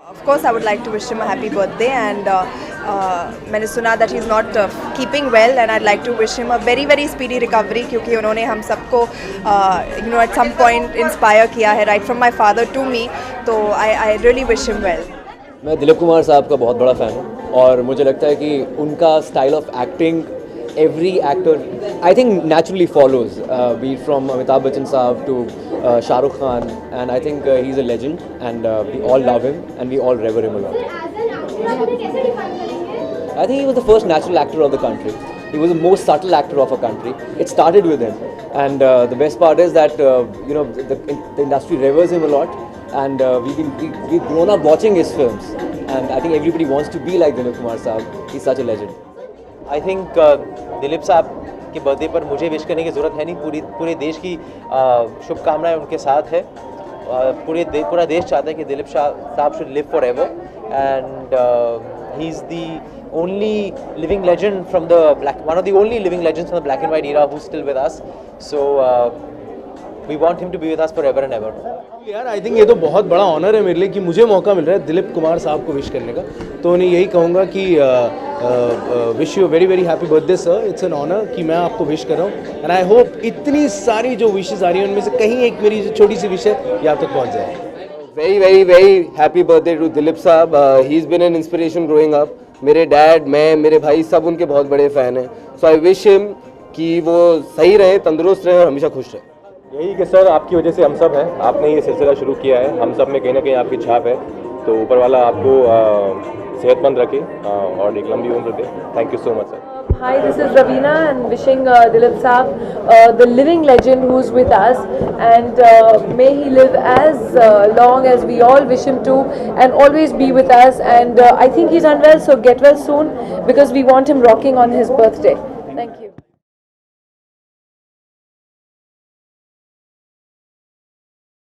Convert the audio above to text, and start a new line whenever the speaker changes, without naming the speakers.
Of course, I would like to wish him a happy birthday, and मैंने सुना that he's not keeping well, and I'd like to wish him a very very speedy recovery क्योंकि उन्होंने हम सबको at some point inspire किया है, right from my father to me, तो I really wish him well.
मैं दिलीप कुमार साहब का बहुत बड़ा फ़ैन हूँ और मुझे लगता है कि उनका style of acting every actor I think naturally follows, be it from Amitabh Bachchan Saab to Shah Rukh Khan, and I think he's a legend, and we all love him and we all revere him a lot. I think he was the first natural actor of the country. He was the most subtle actor of a country. It started with him, and the best part is that the industry reveres him a lot, and we've grown up watching his films, and I think everybody wants to be like Dilip Kumar Saab. He's such a legend.
I think Dilip साहब के birthday पर मुझे wish करने की ज़रूरत है नहीं, पूरे देश की शुभकामनाएं उनके साथ है। पूरा देश चाहता है कि दिलीप साहब should live for ever, and he is the only living legend from the one of the only living legends from the black and white era who's still with us. So we want him to be with us forever and ever.
यार I think ये तो बहुत बड़ा honour है मेरे लिए कि मुझे मौका मिल रहा है दिलीप कुमार साहब को विश करने का, तो उन्हें यही कहूँगा कि wish you very very happy birthday sir. It's an honour कि मैं आपको विश कर रहा हूँ, एंड आई होप इतनी सारी जो विशेस आ रही हैं उनमें से कहीं एक मेरी जो छोटी सी विश है ये आप तक पहुँच जाए।
Very very very happy birthday to Dilip Saab. He's been an inspiration growing up. मेरे डैड, मैं, मेरे भाई सब उनके बहुत बड़े फ़ैन हैं, सो आई विश हिम कि वो सही रहे, तंदुरुस्त रहे और हमेशा खुश रहे।
यही कि सर आपकी वजह से हम सब हैं, आपने ये सिलसिला शुरू किया है, हम सब में कहीं ना कहीं आपकी छाप है, तो ऊपर वाला आपको सेहतमंद रखे और एक लंबी उम्र दे। Thank you so much sir.
Hi, this is Ravina, and wishing Dilip Saab, the living legend who's with us, and may he live as long as we all wish him to, and always be with us. And I think he's unwell, so get well soon, because we want him rocking on his birthday.